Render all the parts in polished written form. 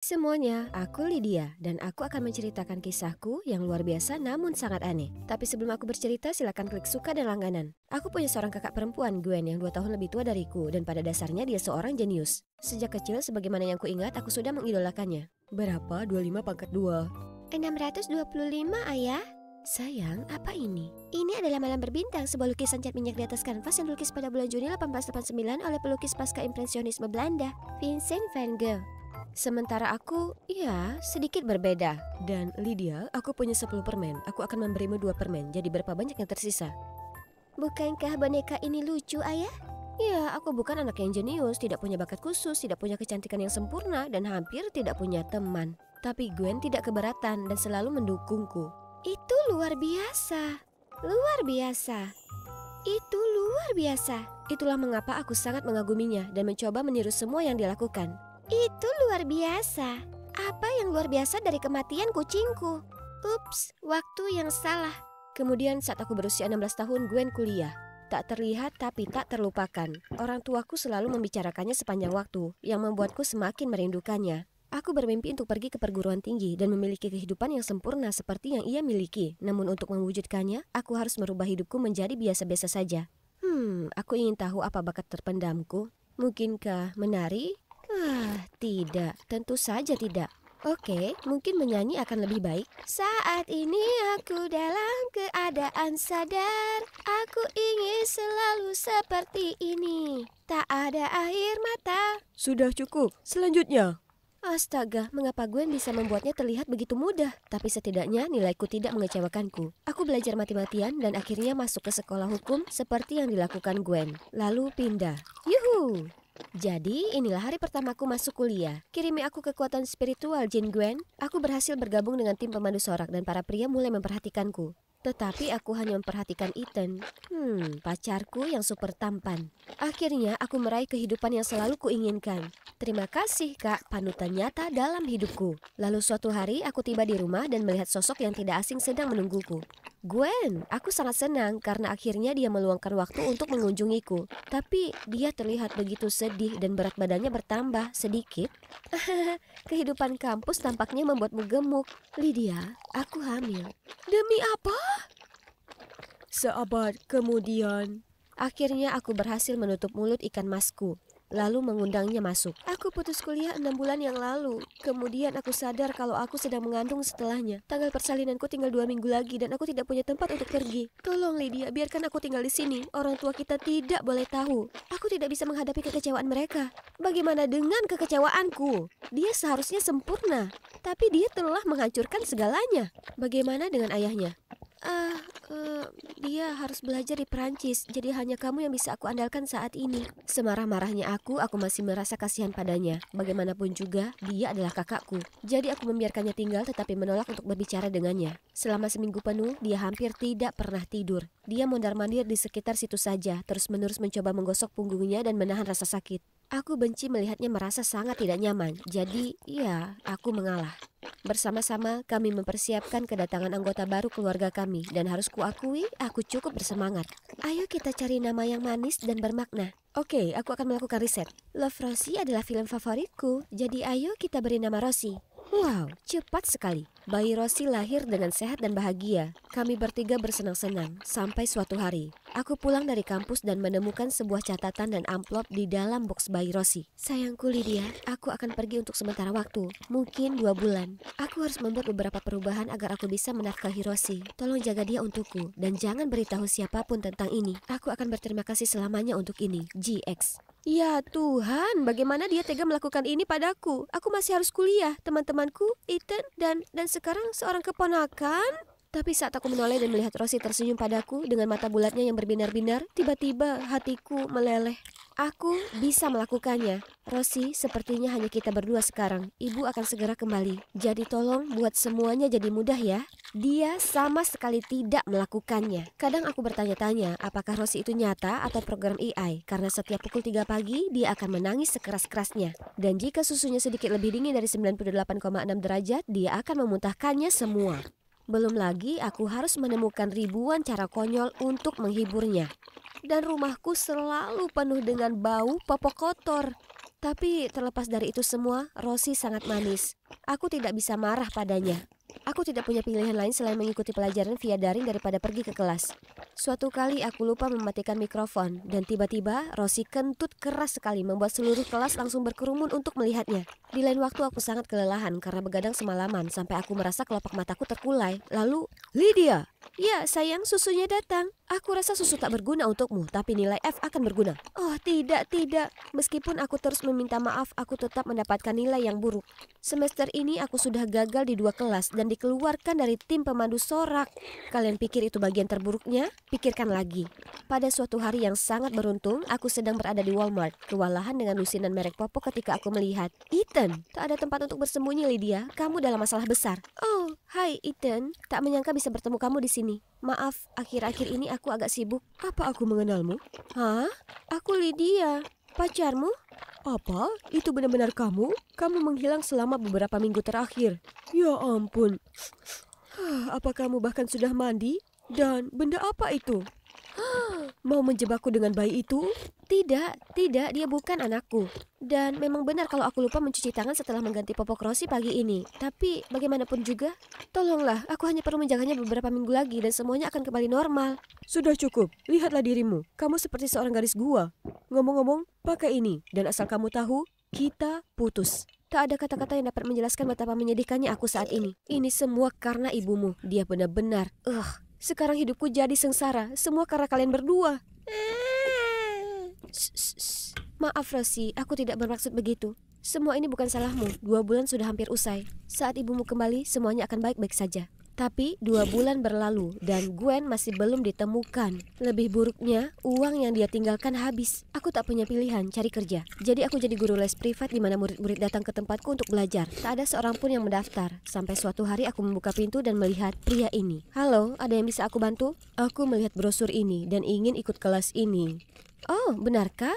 Semuanya, aku Lydia dan aku akan menceritakan kisahku yang luar biasa namun sangat aneh. Tapi sebelum aku bercerita, silakan klik suka dan langganan. Aku punya seorang kakak perempuan, Gwen, yang 2 tahun lebih tua dariku dan pada dasarnya dia seorang jenius. Sejak kecil, sebagaimana yang kuingat, aku sudah mengidolakannya. Berapa? 25 pangkat 2. 625, ayah. Sayang, apa ini? Ini adalah Malam Berbintang, sebuah lukisan cat minyak di atas kanvas yang dilukis pada bulan Juni 1889 oleh pelukis pasca impresionisme Belanda, Vincent van Gogh. Sementara aku, ya, sedikit berbeda. Dan Lydia, aku punya 10 permen. Aku akan memberimu 2 permen, jadi berapa banyak yang tersisa? Bukankah boneka ini lucu, ayah? Ya, aku bukan anak yang jenius, tidak punya bakat khusus, tidak punya kecantikan yang sempurna, dan hampir tidak punya teman. Tapi Gwen tidak keberatan dan selalu mendukungku. Itu luar biasa. Luar biasa. Itu luar biasa. Itulah mengapa aku sangat mengaguminya dan mencoba meniru semua yang dilakukan. Itu luar biasa. Apa yang luar biasa dari kematian kucingku? Ups, waktu yang salah. Kemudian saat aku berusia 16 tahun, Gwen kuliah. Tak terlihat tapi tak terlupakan. Orang tuaku selalu membicarakannya sepanjang waktu, yang membuatku semakin merindukannya. Aku bermimpi untuk pergi ke perguruan tinggi dan memiliki kehidupan yang sempurna seperti yang ia miliki. Namun untuk mewujudkannya, aku harus merubah hidupku menjadi biasa-biasa saja. Aku ingin tahu apa bakat terpendamku. Mungkinkah menari? Tidak, tentu saja tidak. Oke, mungkin menyanyi akan lebih baik. Saat ini aku dalam keadaan sadar. Aku ingin selalu seperti ini. Tak ada air mata. Sudah cukup, selanjutnya. Astaga, mengapa Gwen bisa membuatnya terlihat begitu mudah? Tapi setidaknya nilaiku tidak mengecewakanku. Aku belajar mati-matian dan akhirnya masuk ke sekolah hukum seperti yang dilakukan Gwen. Lalu pindah. Yuhu! Jadi inilah hari pertamaku masuk kuliah. Kirimi aku kekuatan spiritual, Jin Gwen. Aku berhasil bergabung dengan tim pemandu sorak dan para pria mulai memperhatikanku. Tetapi aku hanya memperhatikan Ethan, pacarku yang super tampan. Akhirnya aku meraih kehidupan yang selalu kuinginkan. Terima kasih kak, panutan nyata dalam hidupku. Lalu suatu hari aku tiba di rumah dan melihat sosok yang tidak asing sedang menungguku. Gwen, aku sangat senang karena akhirnya dia meluangkan waktu untuk mengunjungiku. Tapi dia terlihat begitu sedih dan berat badannya bertambah sedikit. Kehidupan kampus tampaknya membuatmu gemuk. Lydia, aku hamil. Demi apa? Seabad kemudian, akhirnya aku berhasil menutup mulut ikan masku, lalu mengundangnya masuk. Aku putus kuliah 6 bulan yang lalu. Kemudian aku sadar kalau aku sedang mengandung setelahnya. Tanggal persalinanku tinggal 2 minggu lagi dan aku tidak punya tempat untuk pergi. Tolong Lydia, biarkan aku tinggal di sini. Orang tua kita tidak boleh tahu. Aku tidak bisa menghadapi kekecewaan mereka. Bagaimana dengan kekecewaanku? Dia seharusnya sempurna, tapi dia telah menghancurkan segalanya. Bagaimana dengan ayahnya? Dia harus belajar di Perancis, jadi hanya kamu yang bisa aku andalkan saat ini. Semarah-marahnya aku masih merasa kasihan padanya. Bagaimanapun juga, dia adalah kakakku. Jadi aku membiarkannya tinggal tetapi menolak untuk berbicara dengannya. Selama seminggu penuh, dia hampir tidak pernah tidur. Dia mondar-mandir di sekitar situ saja, terus-menerus mencoba menggosok punggungnya dan menahan rasa sakit. Aku benci melihatnya merasa sangat tidak nyaman, jadi ya, aku mengalah. Bersama-sama kami mempersiapkan kedatangan anggota baru keluarga kami dan harus kuakui aku cukup bersemangat. Ayo kita cari nama yang manis dan bermakna. Oke, aku akan melakukan riset. Love Rosie adalah film favoritku, jadi ayo kita beri nama Rosie. Wow, cepat sekali. Bayi Rosie lahir dengan sehat dan bahagia. Kami bertiga bersenang-senang sampai suatu hari. Aku pulang dari kampus dan menemukan sebuah catatan dan amplop di dalam box bayi Rosie. Sayangku Lydia, aku akan pergi untuk sementara waktu, mungkin 2 bulan. Aku harus membuat beberapa perubahan agar aku bisa menafkahi Rosie. Tolong jaga dia untukku dan jangan beritahu siapapun tentang ini. Aku akan berterima kasih selamanya untuk ini, GX. Ya Tuhan, bagaimana dia tega melakukan ini padaku? Aku masih harus kuliah, teman-temanku, Ethan, dan sekarang seorang keponakan. Tapi saat aku menoleh dan melihat Rosie tersenyum padaku dengan mata bulatnya yang berbinar-binar, tiba-tiba hatiku meleleh. Aku bisa melakukannya. Rosie, sepertinya hanya kita berdua sekarang. Ibu akan segera kembali. Jadi tolong buat semuanya jadi mudah ya. Dia sama sekali tidak melakukannya. Kadang aku bertanya-tanya apakah Rosie itu nyata atau program AI. Karena setiap pukul 3 pagi dia akan menangis sekeras-kerasnya. Dan jika susunya sedikit lebih dingin dari 98,6 derajat, dia akan memuntahkannya semua. Belum lagi aku harus menemukan ribuan cara konyol untuk menghiburnya. Dan rumahku selalu penuh dengan bau popok kotor. Tapi terlepas dari itu semua, Rosie sangat manis. Aku tidak bisa marah padanya. Aku tidak punya pilihan lain selain mengikuti pelajaran via daring daripada pergi ke kelas. Suatu kali aku lupa mematikan mikrofon dan tiba-tiba Rosie kentut keras sekali membuat seluruh kelas langsung berkerumun untuk melihatnya. Di lain waktu aku sangat kelelahan karena begadang semalaman sampai aku merasa kelopak mataku terkulai. Lalu, Lydia! Ya sayang, susunya datang. Aku rasa susu tak berguna untukmu, tapi nilai F akan berguna. Oh tidak. Meskipun aku terus meminta maaf, aku tetap mendapatkan nilai yang buruk. Semester ini aku sudah gagal di 2 kelas dan dikeluarkan dari tim pemandu sorak. Kalian pikir itu bagian terburuknya? Pikirkan lagi. Pada suatu hari yang sangat beruntung, aku sedang berada di Walmart, kewalahan dengan lusinan merek popok ketika aku melihat Ethan. Tak ada tempat untuk bersembunyi, Lydia. Kamu dalam masalah besar. Oh, hai Ethan. Tak menyangka bisa bertemu kamu di sini. Maaf, akhir-akhir ini aku agak sibuk. Apa aku mengenalmu? Hah? Aku Lydia. Pacarmu? Apa? Itu benar-benar kamu? Kamu menghilang selama beberapa minggu terakhir. Ya ampun. Apa kamu bahkan sudah mandi? Dan benda apa itu? Mau menjebakku dengan bayi itu? Tidak, dia bukan anakku. Dan memang benar kalau aku lupa mencuci tangan setelah mengganti popok Rosie pagi ini. Tapi bagaimanapun juga, tolonglah, aku hanya perlu menjaganya beberapa minggu lagi dan semuanya akan kembali normal. Sudah cukup, lihatlah dirimu. Kamu seperti seorang gadis gua. Ngomong-ngomong, pakai ini. Dan asal kamu tahu, kita putus. Tak ada kata-kata yang dapat menjelaskan betapa menyedihkannya aku saat ini. Ini semua karena ibumu. Dia benar-benar, sekarang hidupku jadi sengsara. Semua karena kalian berdua. Maaf Rosie, aku tidak bermaksud begitu. Semua ini bukan salahmu. 2 bulan sudah hampir usai. Saat ibumu kembali, semuanya akan baik-baik saja. Tapi 2 bulan berlalu dan Gwen masih belum ditemukan. Lebih buruknya, uang yang dia tinggalkan habis. Aku tak punya pilihan, cari kerja. Jadi aku jadi guru les privat di mana murid-murid datang ke tempatku untuk belajar. Tak ada seorang pun yang mendaftar. Sampai suatu hari aku membuka pintu dan melihat pria ini. Halo, ada yang bisa aku bantu? Aku melihat brosur ini dan ingin ikut kelas ini. Oh, benarkah?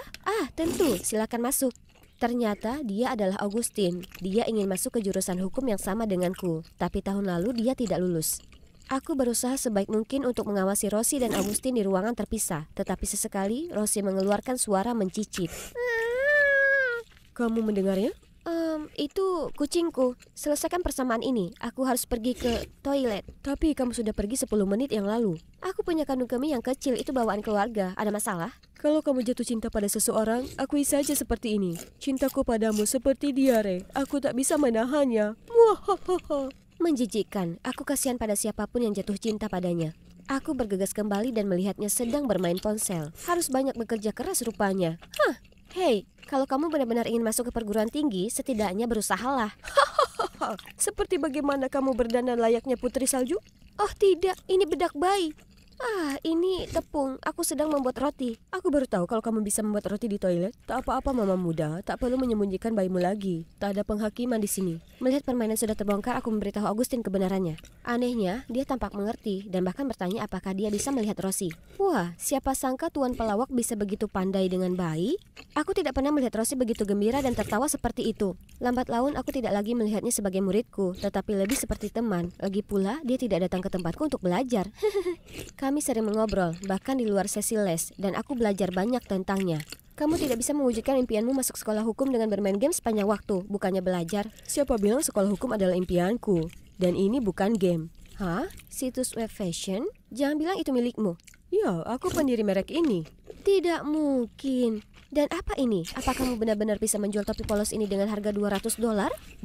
Tentu, silakan masuk. Ternyata dia adalah Augustine. Dia ingin masuk ke jurusan hukum yang sama denganku, tapi tahun lalu dia tidak lulus. Aku berusaha sebaik mungkin untuk mengawasi Rosie dan Augustine di ruangan terpisah, tetapi sesekali Rosie mengeluarkan suara mencicit. Kamu mendengarnya? Itu kucingku. Selesaikan persamaan ini. Aku harus pergi ke toilet. Tapi kamu sudah pergi 10 menit yang lalu. Aku punya kandung kemih yang kecil. Itu bawaan keluarga. Ada masalah? Kalau kamu jatuh cinta pada seseorang, akui saja seperti ini. Cintaku padamu seperti diare. Aku tak bisa menahannya. Muahahaha. Menjijikkan. Aku kasihan pada siapapun yang jatuh cinta padanya. Aku bergegas kembali dan melihatnya sedang bermain ponsel. Harus banyak bekerja keras rupanya. Hei, kalau kamu benar-benar ingin masuk ke perguruan tinggi, setidaknya berusahalah. Seperti bagaimana kamu berdandan layaknya putri salju? Oh tidak, ini bedak bayi. Ini tepung. Aku sedang membuat roti. Aku baru tahu kalau kamu bisa membuat roti di toilet. Tak apa-apa mama muda, tak perlu menyembunyikan bayimu lagi. Tak ada penghakiman di sini. Melihat permainan sudah terbongkar, aku memberitahu Augustine kebenarannya. Anehnya, dia tampak mengerti dan bahkan bertanya apakah dia bisa melihat Rosie. Wah, siapa sangka tuan pelawak bisa begitu pandai dengan bayi? Aku tidak pernah melihat Rosie begitu gembira dan tertawa seperti itu. Lambat laun aku tidak lagi melihatnya sebagai muridku, tetapi lebih seperti teman. Lagi pula, dia tidak datang ke tempatku untuk belajar. Kami sering mengobrol, bahkan di luar sesi les, dan aku belajar banyak tentangnya. Kamu tidak bisa mewujudkan impianmu masuk sekolah hukum dengan bermain game sepanjang waktu, bukannya belajar. Siapa bilang sekolah hukum adalah impianku? Dan ini bukan game. Situs web fashion? Jangan bilang itu milikmu. Ya, aku pendiri merek ini. Tidak mungkin. Dan apa ini? Apa kamu benar-benar bisa menjual topi polos ini dengan harga $200?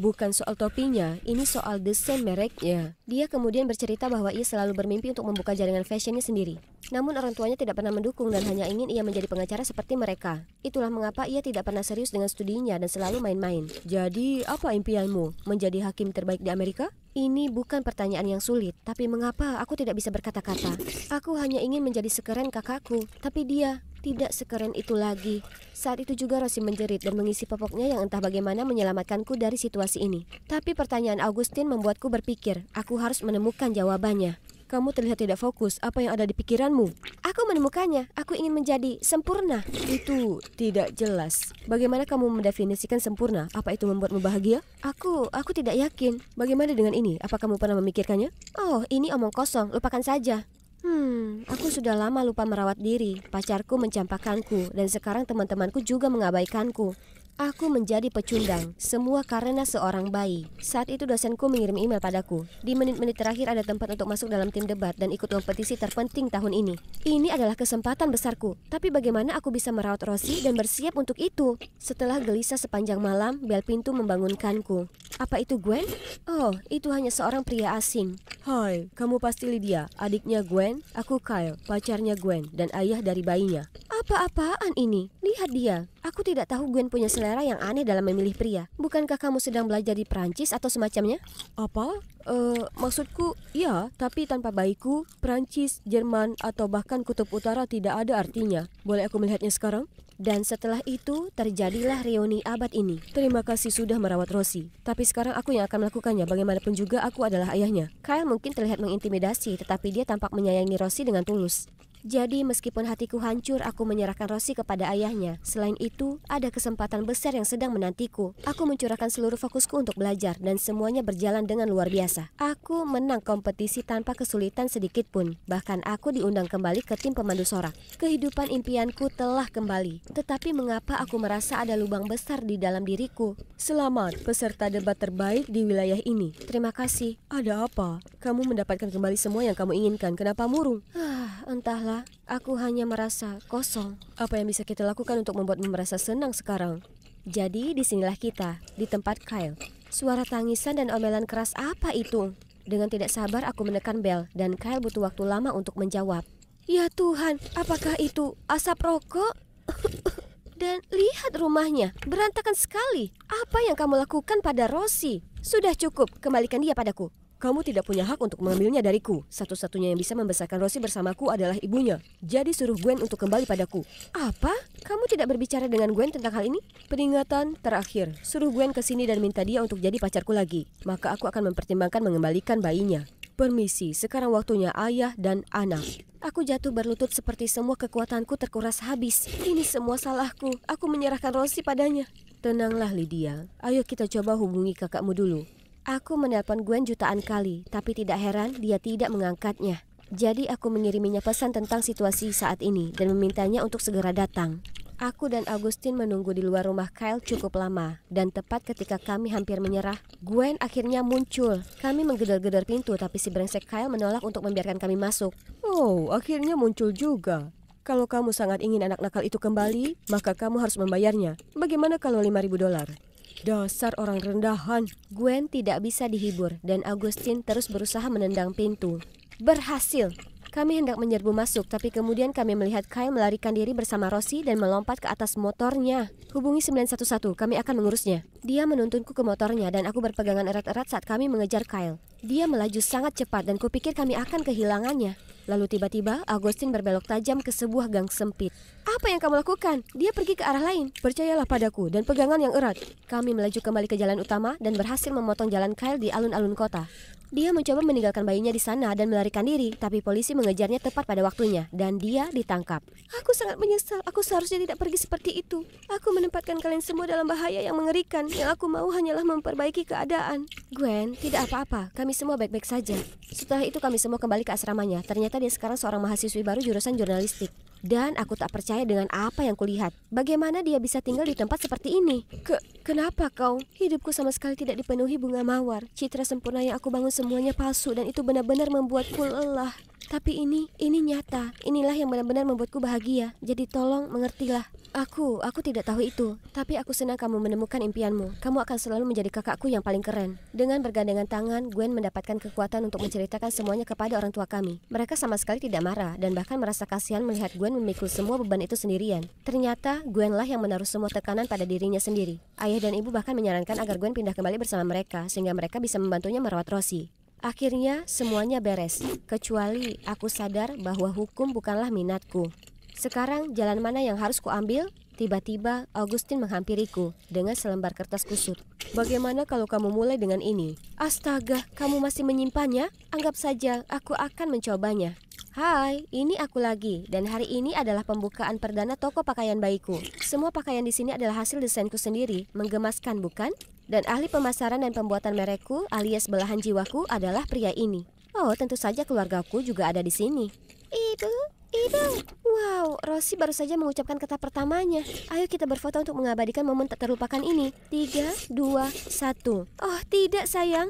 Bukan soal topinya, ini soal desain mereknya. Dia kemudian bercerita bahwa ia selalu bermimpi untuk membuka jaringan fashionnya sendiri. Namun orang tuanya tidak pernah mendukung dan hanya ingin ia menjadi pengacara seperti mereka. Itulah mengapa ia tidak pernah serius dengan studinya dan selalu main-main. Jadi, apa impianmu? Menjadi hakim terbaik di Amerika? Ini bukan pertanyaan yang sulit, tapi mengapa aku tidak bisa berkata-kata? Aku hanya ingin menjadi sekeren kakakku, tapi dia tidak sekeren itu lagi. Saat itu juga Rosie menjerit dan mengisi popoknya yang entah bagaimana menyelamatkanku dari situasi ini. Tapi pertanyaan Augustine membuatku berpikir, aku harus menemukan jawabannya. Kamu terlihat tidak fokus. Apa yang ada di pikiranmu? Aku menemukannya. Aku ingin menjadi sempurna. Itu tidak jelas. Bagaimana kamu mendefinisikan sempurna? Apa itu membuatmu bahagia? Aku tidak yakin. Bagaimana dengan ini? Apa kamu pernah memikirkannya? Oh, ini omong kosong. Lupakan saja. Aku sudah lama lupa merawat diri. Pacarku mencampakkanku dan sekarang teman-temanku juga mengabaikanku. Aku menjadi pecundang, semua karena seorang bayi. Saat itu dosenku mengirim email padaku. Di menit-menit terakhir ada tempat untuk masuk dalam tim debat dan ikut kompetisi terpenting tahun ini. Ini adalah kesempatan besarku. Tapi bagaimana aku bisa merawat Rosie dan bersiap untuk itu? Setelah gelisah sepanjang malam, bel pintu membangunkanku. Apa itu Gwen? Oh, itu hanya seorang pria asing. Hai, kamu pasti Lydia, adiknya Gwen. Aku Kyle, pacarnya Gwen dan ayah dari bayinya. Apa-apaan ini? Lihat dia. Aku tidak tahu Gwen punya selera yang aneh dalam memilih pria. Bukankah kamu sedang belajar di Prancis atau semacamnya? Apa? Maksudku, ya, tapi tanpa bayiku, Prancis, Jerman, atau bahkan Kutub Utara tidak ada artinya. Boleh aku melihatnya sekarang? Dan setelah itu, terjadilah reuni abad ini. Terima kasih sudah merawat Rosie. Tapi sekarang aku yang akan melakukannya, bagaimanapun juga aku adalah ayahnya. Kyle mungkin terlihat mengintimidasi, tetapi dia tampak menyayangi Rosie dengan tulus. Jadi meskipun hatiku hancur, aku menyerahkan Rosie kepada ayahnya. Selain itu, ada kesempatan besar yang sedang menantiku. Aku mencurahkan seluruh fokusku untuk belajar dan semuanya berjalan dengan luar biasa. Aku menang kompetisi tanpa kesulitan sedikit pun. Bahkan aku diundang kembali ke tim pemandu sorak. Kehidupan impianku telah kembali. Tetapi mengapa aku merasa ada lubang besar di dalam diriku? Selamat, peserta debat terbaik di wilayah ini. Terima kasih. Ada apa? Kamu mendapatkan kembali semua yang kamu inginkan. Kenapa murung? Entahlah, aku hanya merasa kosong. Apa yang bisa kita lakukan untuk membuatmu merasa senang sekarang? Jadi disinilah kita, di tempat Kyle. Suara tangisan dan omelan keras apa itu? Dengan tidak sabar aku menekan bel dan Kyle butuh waktu lama untuk menjawab. Ya Tuhan, apakah itu asap rokok? Dan lihat rumahnya, berantakan sekali. Apa yang kamu lakukan pada Rosie? Sudah cukup, kembalikan dia padaku. Kamu tidak punya hak untuk mengambilnya dariku. Satu-satunya yang bisa membesarkan Rosie bersamaku adalah ibunya. Jadi suruh Gwen untuk kembali padaku. Apa? Kamu tidak berbicara dengan Gwen tentang hal ini? Peringatan terakhir. Suruh Gwen ke sini dan minta dia untuk jadi pacarku lagi. Maka aku akan mempertimbangkan mengembalikan bayinya. Permisi, sekarang waktunya ayah dan anak. Aku jatuh berlutut seperti semua kekuatanku terkuras habis. Ini semua salahku. Aku menyerahkan Rosie padanya. Tenanglah Lydia. Ayo kita coba hubungi kakakmu dulu. Aku menelpon Gwen jutaan kali, tapi tidak heran dia tidak mengangkatnya. Jadi aku mengiriminya pesan tentang situasi saat ini dan memintanya untuk segera datang. Aku dan Augustine menunggu di luar rumah Kyle cukup lama. Dan tepat ketika kami hampir menyerah, Gwen akhirnya muncul. Kami menggedor-gedor pintu, tapi si brengsek Kyle menolak untuk membiarkan kami masuk. Oh, akhirnya muncul juga. Kalau kamu sangat ingin anak nakal itu kembali, maka kamu harus membayarnya. Bagaimana kalau $5.000? Dasar orang rendahan. Gwen tidak bisa dihibur dan Augustine terus berusaha menendang pintu. Berhasil. Kami hendak menyerbu masuk, tapi kemudian kami melihat Kyle melarikan diri bersama Rosie dan melompat ke atas motornya. Hubungi 911, kami akan mengurusnya. Dia menuntunku ke motornya dan aku berpegangan erat-erat saat kami mengejar Kyle. Dia melaju sangat cepat dan kupikir kami akan kehilangannya. Lalu tiba-tiba Augustine berbelok tajam ke sebuah gang sempit. Apa yang kamu lakukan? Dia pergi ke arah lain. Percayalah padaku dan pegangan yang erat. Kami melaju kembali ke jalan utama dan berhasil memotong jalan Kyle di alun-alun kota. Dia mencoba meninggalkan bayinya di sana dan melarikan diri, tapi polisi mengejarnya tepat pada waktunya dan dia ditangkap. Aku sangat menyesal, aku seharusnya tidak pergi seperti itu. Aku menempatkan kalian semua dalam bahaya yang mengerikan. Yang aku mau hanyalah memperbaiki keadaan. Gwen, tidak apa-apa, kami semua baik-baik saja. Setelah itu kami semua kembali ke asramanya. Ternyata dia sekarang seorang mahasiswi baru jurusan jurnalistik. Dan aku tak percaya dengan apa yang kulihat. Bagaimana dia bisa tinggal di tempat seperti ini? Kenapa kau? Hidupku sama sekali tidak dipenuhi bunga mawar. Citra sempurna yang aku bangun semuanya palsu dan itu benar-benar membuatku lelah. Tapi ini nyata. Inilah yang benar-benar membuatku bahagia. Jadi tolong mengertilah. Aku tidak tahu itu. Tapi aku senang kamu menemukan impianmu. Kamu akan selalu menjadi kakakku yang paling keren. Dengan bergandengan tangan, Gwen mendapatkan kekuatan untuk menceritakan semuanya kepada orang tua kami. Mereka sama sekali tidak marah dan bahkan merasa kasihan melihat Gwen memikul semua beban itu sendirian. Ternyata Gwenlah yang menaruh semua tekanan pada dirinya sendiri. Ayah dan ibu bahkan menyarankan agar Gwen pindah kembali bersama mereka sehingga mereka bisa membantunya merawat Rosie. Akhirnya semuanya beres, kecuali aku sadar bahwa hukum bukanlah minatku. Sekarang jalan mana yang harus kuambil? Tiba-tiba Augustine menghampiriku dengan selembar kertas kusut. Bagaimana kalau kamu mulai dengan ini? Astaga, kamu masih menyimpannya? Anggap saja aku akan mencobanya. Hai, ini aku lagi dan hari ini adalah pembukaan perdana toko pakaian bayiku. Semua pakaian di sini adalah hasil desainku sendiri, menggemaskan bukan? Dan ahli pemasaran dan pembuatan merekku alias belahan jiwaku adalah pria ini. Oh, tentu saja keluargaku juga ada di sini. Ibu, Idem. Wow, Rosie baru saja mengucapkan kata pertamanya. Ayo kita berfoto untuk mengabadikan momen tak terlupakan ini. 3, 2, 1. Oh tidak sayang,